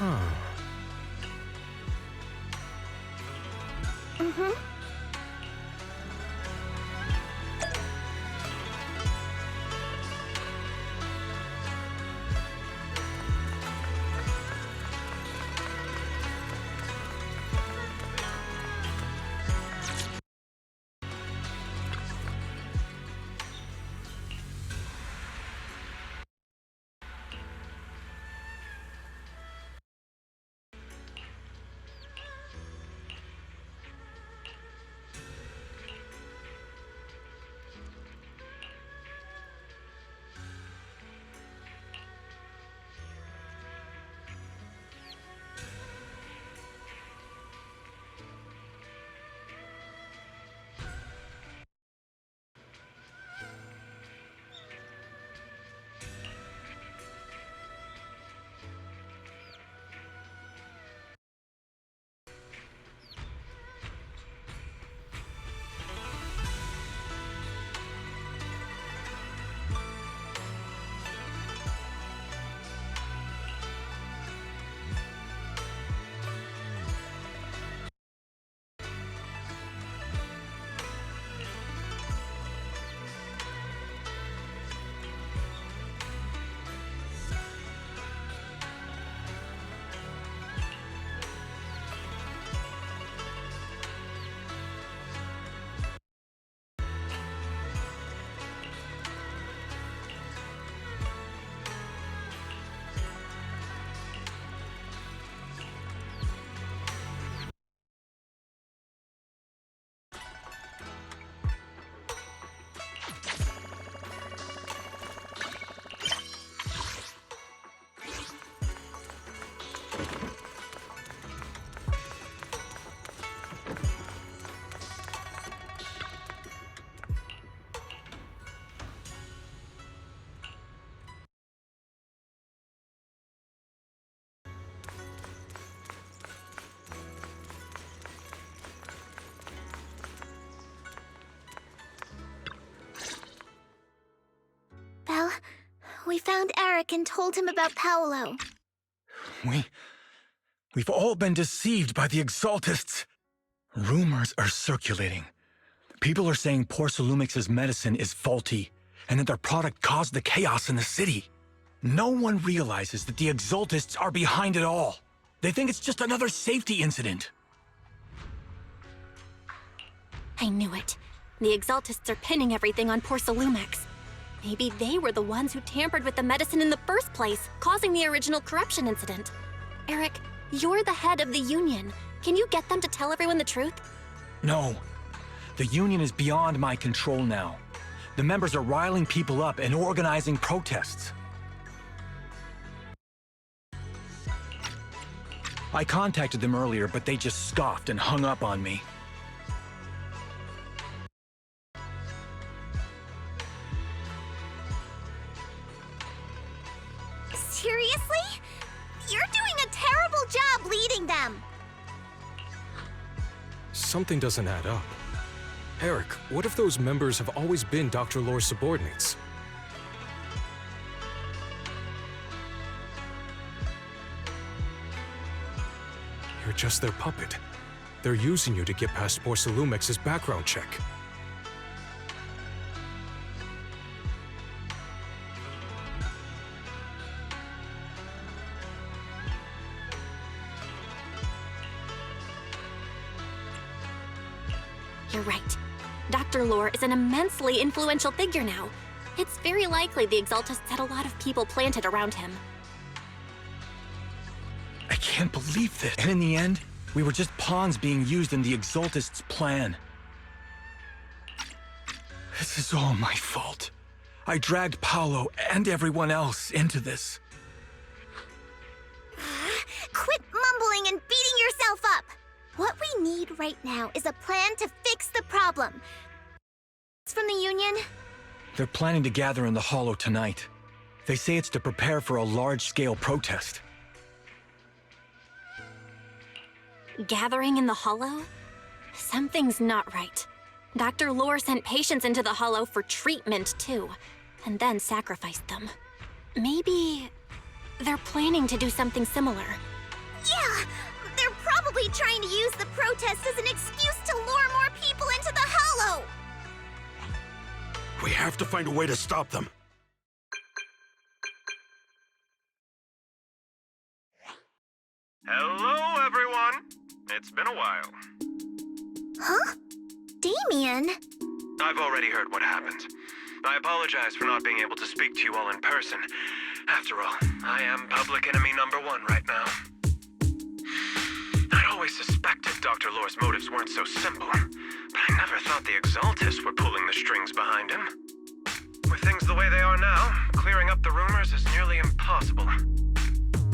Mm-hmm. Well, we found Eric and told him about Paolo. We've all been deceived by the Exaltists. Rumors are circulating. People are saying Porcelumix's medicine is faulty, and that their product caused the chaos in the city. No one realizes that the Exaltists are behind it all. They think it's just another safety incident. I knew it. The Exaltists are pinning everything on Porcelumix. Maybe they were the ones who tampered with the medicine in the first place, causing the original corruption incident. Eric, you're the head of the Union. Can you get them to tell everyone the truth? No. The Union is beyond my control now. The members are riling people up and organizing protests. I contacted them earlier, but they just scoffed and hung up on me. Seriously? You're doing a terrible job leading them! Something doesn't add up. Eric, what if those members have always been Dr. Lore's subordinates? You're just their puppet. They're using you to get past Porcelumix's background check. You're right. Dr. Lore is an immensely influential figure now. It's very likely the Exaltists had a lot of people planted around him. I can't believe this. And in the end, we were just pawns being used in the Exaltists' plan. This is all my fault. I dragged Paolo and everyone else into this. Quit mumbling and beating yourself up! What we need right now is a plan to fix the problem. It's from the Union? They're planning to gather in the Hollow tonight. They say it's to prepare for a large-scale protest. Gathering in the Hollow? Something's not right. Dr. Lore sent patients into the Hollow for treatment, too, and then sacrificed them. Maybe they're planning to do something similar. Yeah, they're probably trying to use the protest as an excuse to lure more people into the Hollow. We have to find a way to stop them. Hello, everyone. It's been a while. Huh? Damien? I've already heard what happened. I apologize for not being able to speak to you all in person. After all, I am public enemy #1 right now. I'd always suspected Dr. Lore's motives weren't so simple, but I never thought the Exaltists were pulling the strings behind him. With things the way they are now, clearing up the rumors is nearly impossible.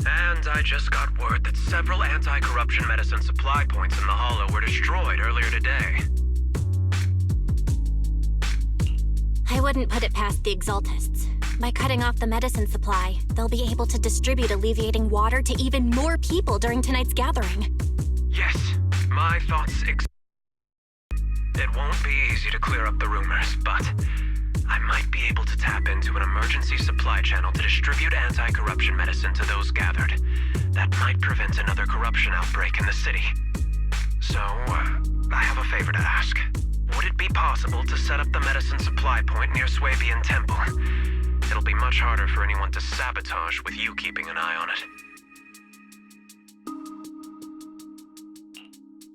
And I just got word that several anti-corruption medicine supply points in the Hollow were destroyed earlier today. I wouldn't put it past the Exaltists. By cutting off the medicine supply, they'll be able to distribute alleviating water to even more people during tonight's gathering. Yes, my thoughts It won't be easy to clear up the rumors, but I might be able to tap into an emergency supply channel to distribute anti-corruption medicine to those gathered. That might prevent another corruption outbreak in the city. So, I have a favor to ask. Would it be possible to set up the medicine supply point near Swabian Temple? It'll be much harder for anyone to sabotage with you keeping an eye on it.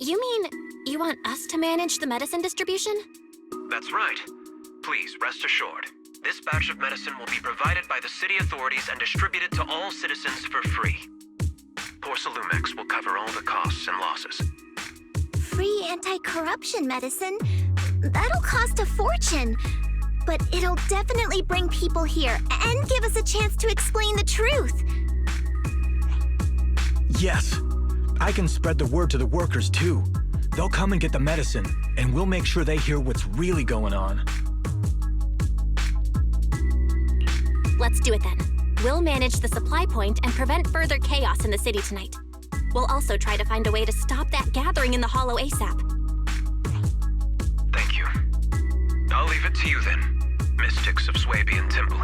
You mean you want us to manage the medicine distribution? That's right. Please, rest assured. This batch of medicine will be provided by the city authorities and distributed to all citizens for free. Porcelumex will cover all the costs and losses. Free anti-corruption medicine? That'll cost a fortune. But it'll definitely bring people here and give us a chance to explain the truth. Yes, I can spread the word to the workers too. They'll come and get the medicine, and we'll make sure they hear what's really going on. Let's do it then. We'll manage the supply point and prevent further chaos in the city tonight. We'll also try to find a way to stop that gathering in the Hollow ASAP. Thank you. I'll leave it to you then, Mystics of Swabian Temple.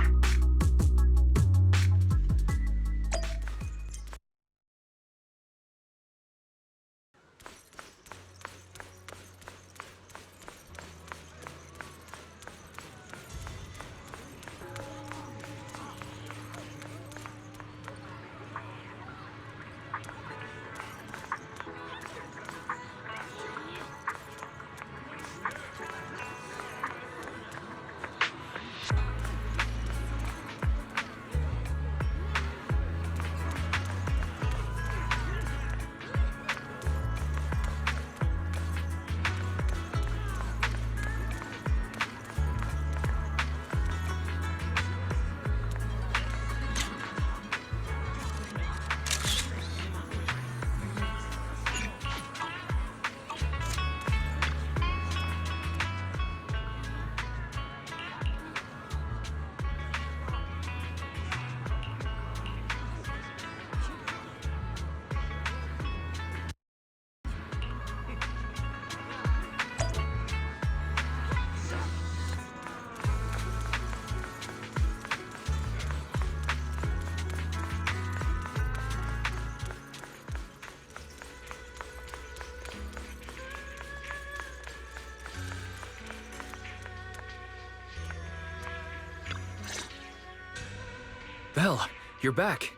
Belle, you're back.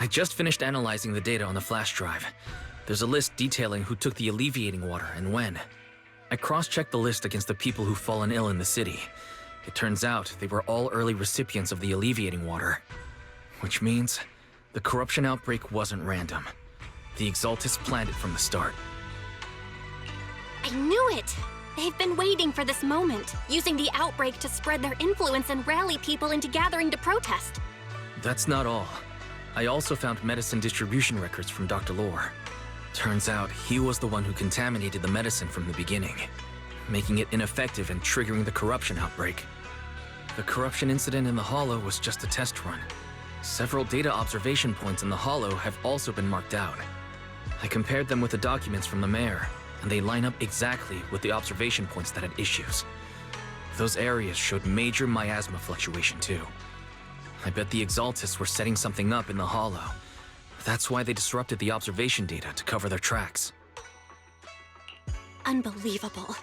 I just finished analyzing the data on the flash drive. There's a list detailing who took the alleviating water and when. I cross-checked the list against the people who've fallen ill in the city. It turns out they were all early recipients of the alleviating water. Which means the corruption outbreak wasn't random. The Exaltists planned it from the start. I knew it! They've been waiting for this moment, using the outbreak to spread their influence and rally people into gathering to protest. That's not all. I also found medicine distribution records from Dr. Lore. Turns out he was the one who contaminated the medicine from the beginning, making it ineffective and triggering the corruption outbreak. The corruption incident in the Hollow was just a test run. Several data observation points in the Hollow have also been marked out. I compared them with the documents from the mayor, and they line up exactly with the observation points that had issues. Those areas showed major miasma fluctuation too. I bet the Exaltists were setting something up in the Hollow. That's why they disrupted the observation data to cover their tracks. Unbelievable.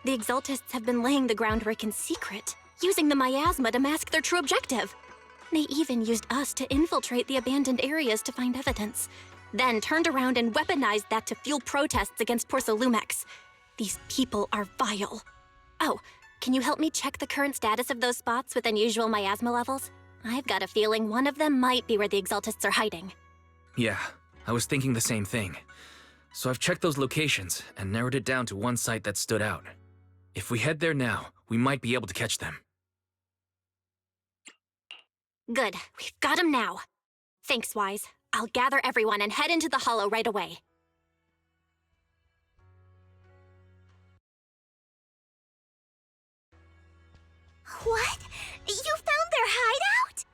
The Exaltists have been laying the groundwork in secret, using the miasma to mask their true objective. They even used us to infiltrate the abandoned areas to find evidence, then turned around and weaponized that to fuel protests against Porsalumex. These people are vile. Oh, can you help me check the current status of those spots with unusual miasma levels? I've got a feeling one of them might be where the Exaltists are hiding. Yeah, I was thinking the same thing. So I've checked those locations and narrowed it down to one site that stood out. If we head there now, we might be able to catch them. Good, we've got them now. Thanks, Wise. I'll gather everyone and head into the Hollow right away. What? You found their hideout?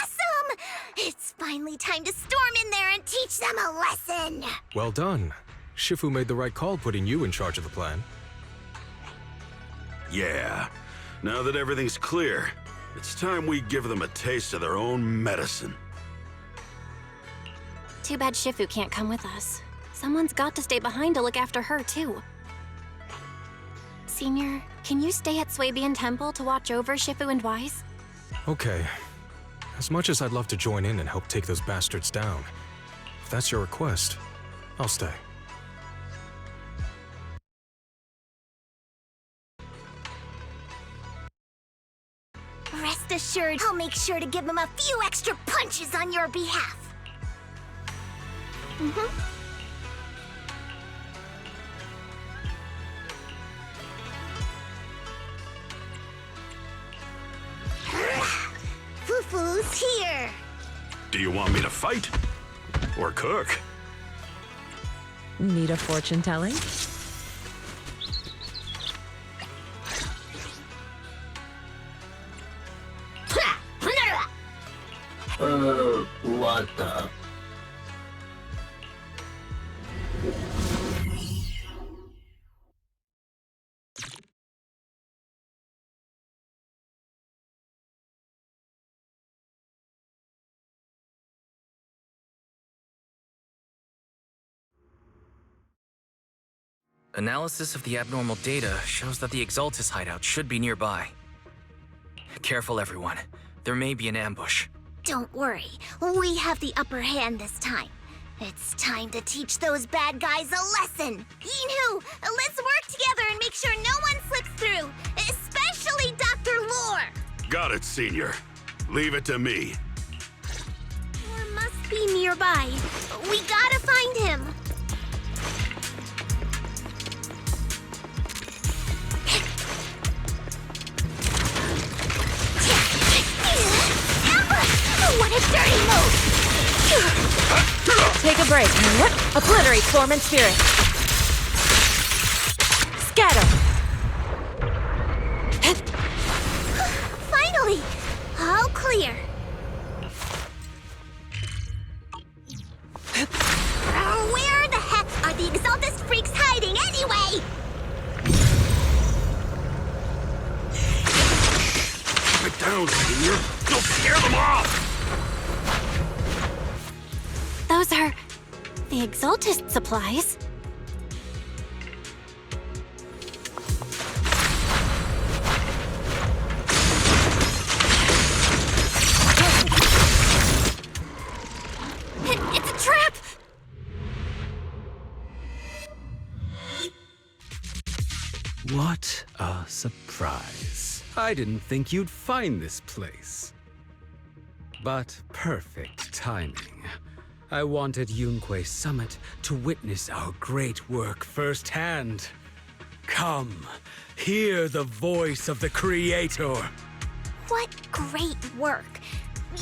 Awesome! It's finally time to storm in there and teach them a lesson! Well done. Shifu made the right call putting you in charge of the plan. Yeah. Now that everything's clear, it's time we give them a taste of their own medicine. Too bad Shifu can't come with us. Someone's got to stay behind to look after her, too. Senior, can you stay at Swabian Temple to watch over Shifu and Wise? Okay. As much as I'd love to join in and help take those bastards down, if that's your request, I'll stay. Rest assured, I'll make sure to give them a few extra punches on your behalf. Fufu's here. Do you want me to fight? Or cook? Need a fortune telling? What the? Analysis of the abnormal data shows that the Exaltis hideout should be nearby. Careful, everyone. There may be an ambush. Don't worry, we have the upper hand this time. It's time to teach those bad guys a lesson. Yinhu, let's work together and make sure no one slips through, especially Dr. Lore. Got it, Senior. Leave it to me. Lore must be nearby. We gotta find him. What a dirty move! Take a break. Obliterate form and spirit. Scatter. Finally! All clear. Where the heck are the Exaltis freaks hiding anyway? Keep it down, Senior. You'll scare them off! Those are the Exaltist supplies. It's a trap! What a surprise. I didn't think you'd find this place. But perfect timing. I wanted Yunque Summit to witness our great work firsthand. Come, hear the voice of the Creator. What great work.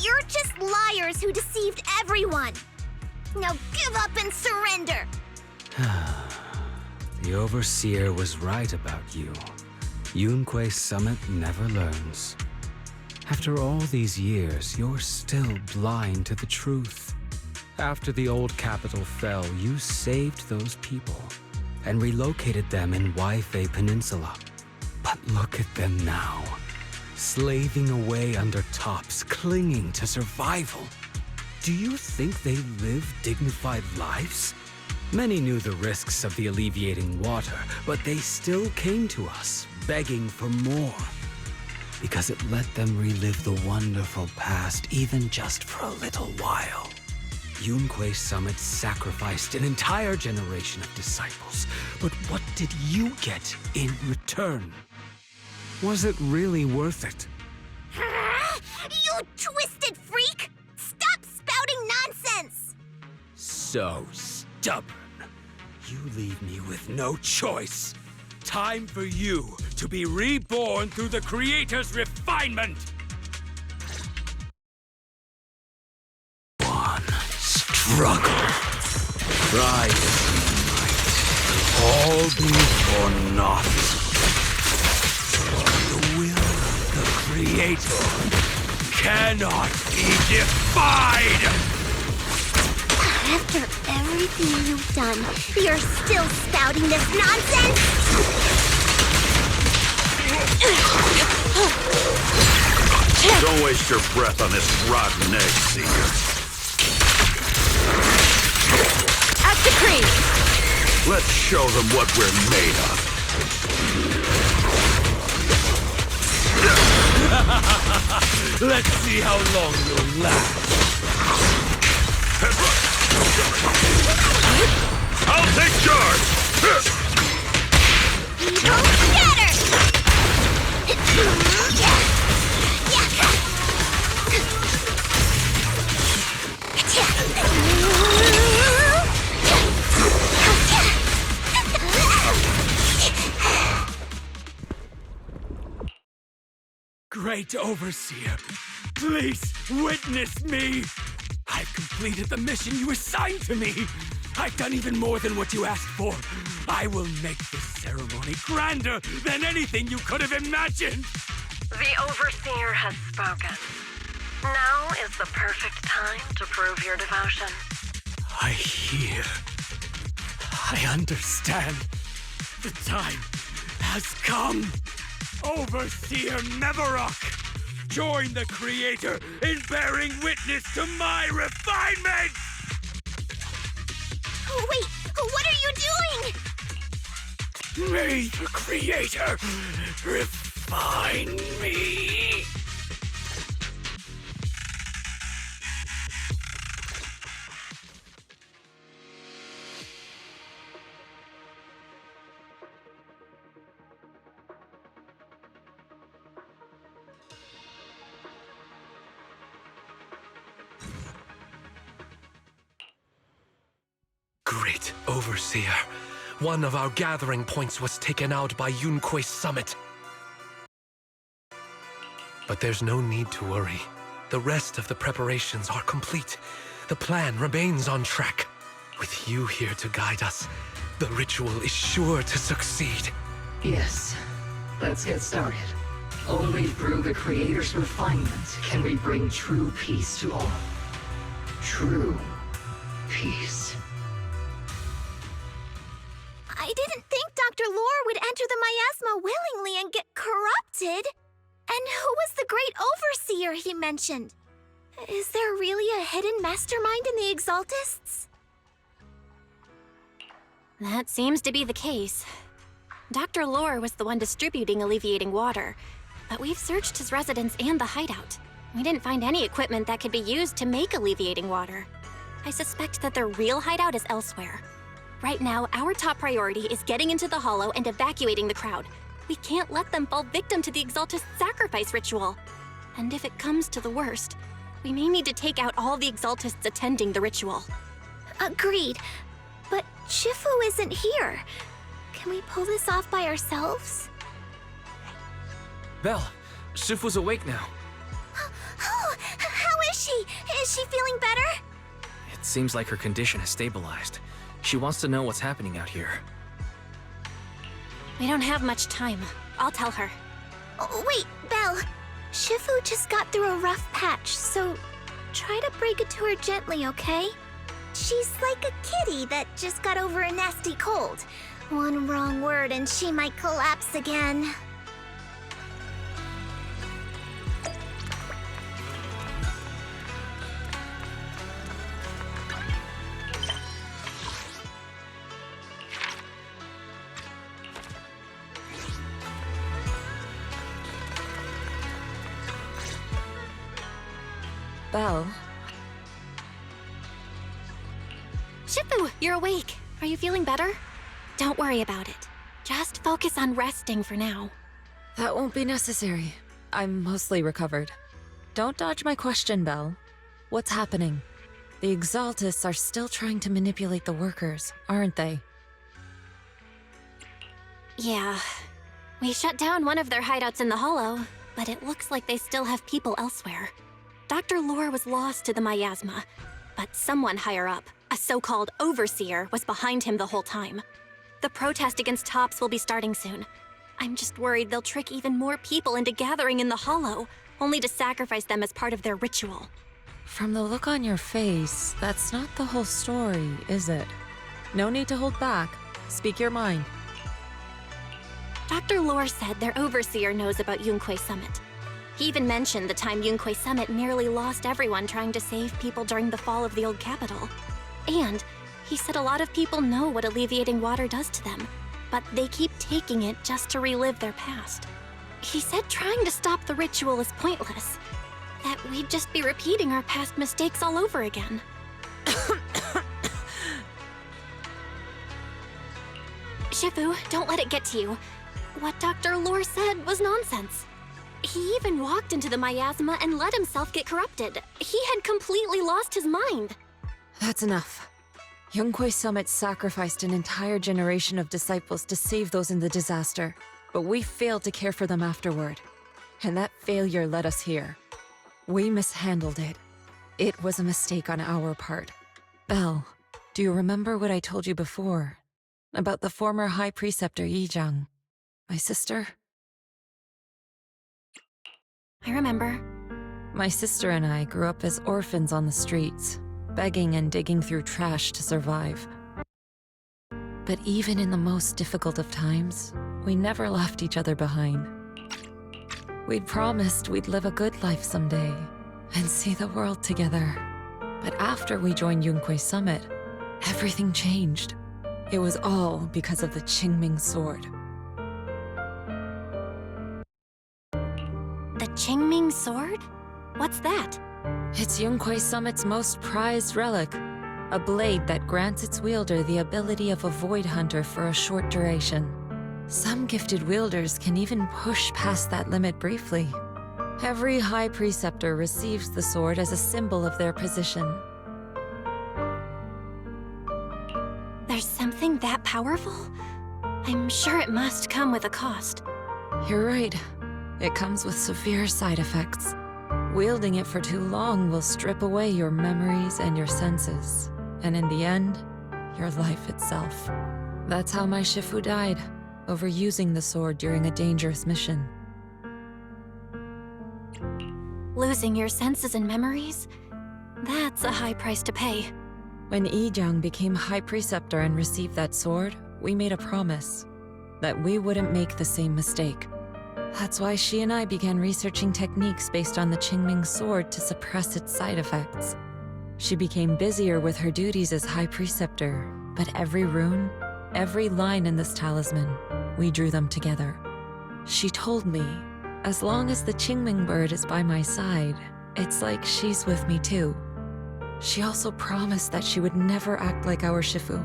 You're just liars who deceived everyone. Now give up and surrender. The Overseer was right about you. Yunque Summit never learns. After all these years, you're still blind to the truth. After the old capital fell, you saved those people and relocated them in Waifei Peninsula. But look at them now, slaving away under tops, clinging to survival. Do you think they live dignified lives? Many knew the risks of the alleviating water, but they still came to us, begging for more. Because it let them relive the wonderful past, even just for a little while. Yunque Summit sacrificed an entire generation of disciples, but what did you get in return? Was it really worth it? You twisted freak! Stop spouting nonsense! So stubborn. You leave me with no choice. Time for you to be reborn through the Creator's refinement! One struggle. Rise, might. All be for naught. The will of the Creator cannot be defied! After everything you've done, you're still spouting this nonsense? Don't waste your breath on this rotten egg, Seeker. As decreed! Let's show them what we're made of. Let's see how long you'll last. I'll take charge! Evil scatter! Great Overseer, please witness me! I've completed the mission you assigned to me! I've done even more than what you asked for! I will make this ceremony grander than anything you could have imagined! The Overseer has spoken. Now is the perfect time to prove your devotion. I hear. I understand. The time has come! Overseer Mevarok! Join the Creator in bearing witness to my refinement! Wait, what are you doing? May the Creator refine me! Great Overseer. One of our gathering points was taken out by Yunque Summit. But there's no need to worry. The rest of the preparations are complete. The plan remains on track. With you here to guide us, the ritual is sure to succeed. Yes. Let's get started. Only through the Creator's refinement can we bring true peace to all. True peace. I didn't think Dr. Lore would enter the miasma willingly and get corrupted. And who was the great overseer he mentioned? Is there really a hidden mastermind in the Exaltists? That seems to be the case. Dr. Lore was the one distributing alleviating water, but we've searched his residence and the hideout. We didn't find any equipment that could be used to make alleviating water. I suspect that their real hideout is elsewhere. Right now, our top priority is getting into the Hollow and evacuating the crowd. We can't let them fall victim to the Exaltist sacrifice ritual. And if it comes to the worst, we may need to take out all the Exaltists attending the ritual. Agreed. But Shifu isn't here. Can we pull this off by ourselves? Belle, Shifu's awake now. Oh, how is she? Is she feeling better? It seems like her condition has stabilized. She wants to know what's happening out here. We don't have much time. I'll tell her. Oh, wait, Belle. Shifu just got through a rough patch, so try to break it to her gently, okay? She's like a kitty that just got over a nasty cold. One wrong word and she might collapse again. Belle. Shifu, you're awake. Are you feeling better? Don't worry about it. Just focus on resting for now. That won't be necessary. I'm mostly recovered. Don't dodge my question, Belle. What's happening? The Exaltists are still trying to manipulate the workers, aren't they? Yeah. We shut down one of their hideouts in the Hollow, but it looks like they still have people elsewhere. Dr. Lore was lost to the miasma, but someone higher up, a so-called overseer, was behind him the whole time. The protest against Tops will be starting soon. I'm just worried they'll trick even more people into gathering in the Hollow, only to sacrifice them as part of their ritual. From the look on your face, that's not the whole story, is it? No need to hold back. Speak your mind. Dr. Lore said their overseer knows about Yunque Summit. He even mentioned the time Yunque Summit nearly lost everyone trying to save people during the fall of the old capital. And he said a lot of people know what alleviating water does to them, but they keep taking it just to relive their past. He said trying to stop the ritual is pointless, that we'd just be repeating our past mistakes all over again. Shifu, don't let it get to you. What Dr. Lore said was nonsense. He even walked into the miasma and let himself get corrupted. He had completely lost his mind. That's enough. Yunque Summit sacrificed an entire generation of disciples to save those in the disaster, but we failed to care for them afterward. And that failure led us here. We mishandled it. It was a mistake on our part. Belle, do you remember what I told you before? About the former High Preceptor Yizhang? My sister? I remember. My sister and I grew up as orphans on the streets, begging and digging through trash to survive. But even in the most difficult of times, we never left each other behind. We'd promised we'd live a good life someday and see the world together. But after we joined Yunque Summit, everything changed. It was all because of the Qingming sword. The Qingming sword? What's that? It's Yunque Summit's most prized relic, a blade that grants its wielder the ability of a void hunter for a short duration. Some gifted wielders can even push past that limit briefly. Every High Preceptor receives the sword as a symbol of their position. There's something that powerful? I'm sure it must come with a cost. You're right. It comes with severe side effects. Wielding it for too long will strip away your memories and your senses, and in the end, your life itself. That's how my Shifu died, overusing the sword during a dangerous mission. Losing your senses and memories? That's a high price to pay. When Yizhang became High Preceptor and received that sword, we made a promise that we wouldn't make the same mistake. That's why she and I began researching techniques based on the Qingming sword to suppress its side effects. She became busier with her duties as High Preceptor, but every rune, every line in this talisman, we drew them together. She told me, as long as the Qingming bird is by my side, it's like she's with me too. She also promised that she would never act like our Shifu.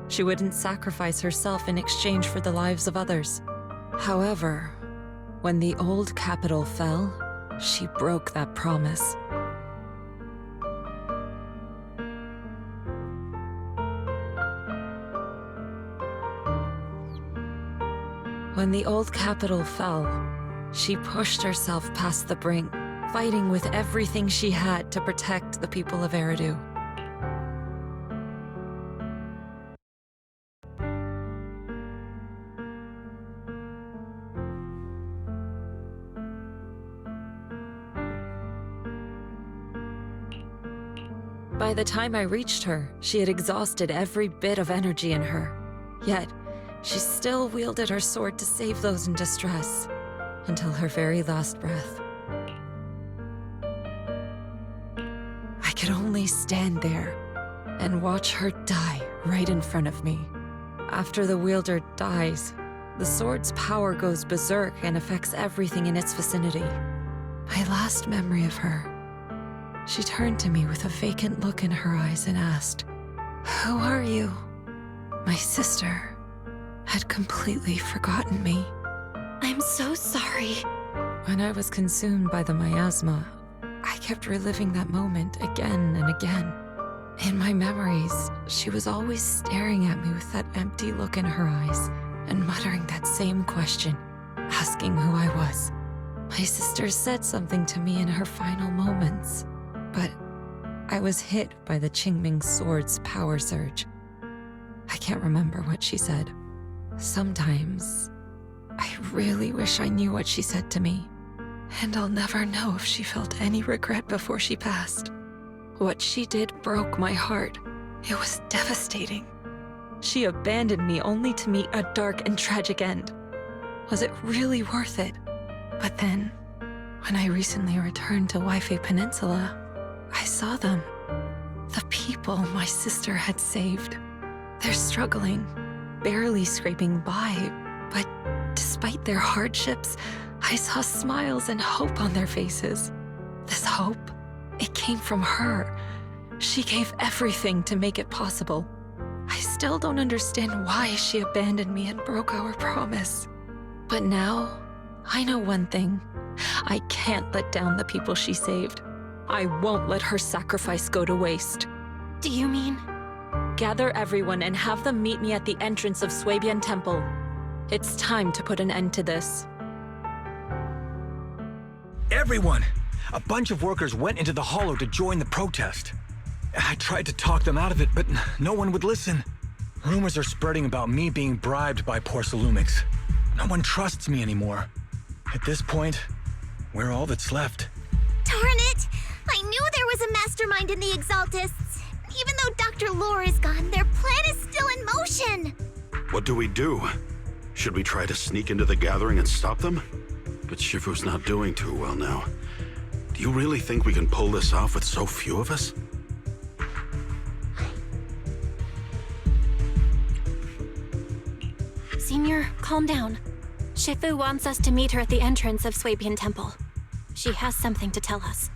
She wouldn't sacrifice herself in exchange for the lives of others. However, when the old capital fell, she broke that promise. When the old capital fell, she pushed herself past the brink, fighting with everything she had to protect the people of Eridu. By the time I reached her, she had exhausted every bit of energy in her. Yet, she still wielded her sword to save those in distress, until her very last breath. I could only stand there and watch her die right in front of me. After the wielder dies, the sword's power goes berserk and affects everything in its vicinity. My last memory of her She turned to me with a vacant look in her eyes and asked, "Who are you?" My sister had completely forgotten me. I'm so sorry. When I was consumed by the miasma, I kept reliving that moment again and again. In my memories, she was always staring at me with that empty look in her eyes and muttering that same question, asking who I was. My sister said something to me in her final moments, but I was hit by the Qingming sword's power surge. I can't remember what she said. Sometimes, I really wish I knew what she said to me, and I'll never know if she felt any regret before she passed. What she did broke my heart. It was devastating. She abandoned me only to meet a dark and tragic end. Was it really worth it? But then, when I recently returned to Waifei Peninsula, I saw them. The people my sister had saved. They're struggling, barely scraping by, but despite their hardships, I saw smiles and hope on their faces. This hope, it came from her. She gave everything to make it possible. I still don't understand why she abandoned me and broke our promise. But now, I know one thing. I can't let down the people she saved. I won't let her sacrifice go to waste. Do you mean? Gather everyone and have them meet me at the entrance of Suibian Temple. It's time to put an end to this. Everyone! A bunch of workers went into the hollow to join the protest. I tried to talk them out of it, but no one would listen. Rumors are spreading about me being bribed by Porsalumix. No one trusts me anymore. At this point, we're all that's left. Darn it! I knew there was a mastermind in the Exaltists. Even though Dr. Lore is gone, their plan is still in motion. What do we do? Should we try to sneak into the gathering and stop them? But Shifu's not doing too well now. Do you really think we can pull this off with so few of us? Senior, calm down. Shifu wants us to meet her at the entrance of Suibian Temple. She has something to tell us.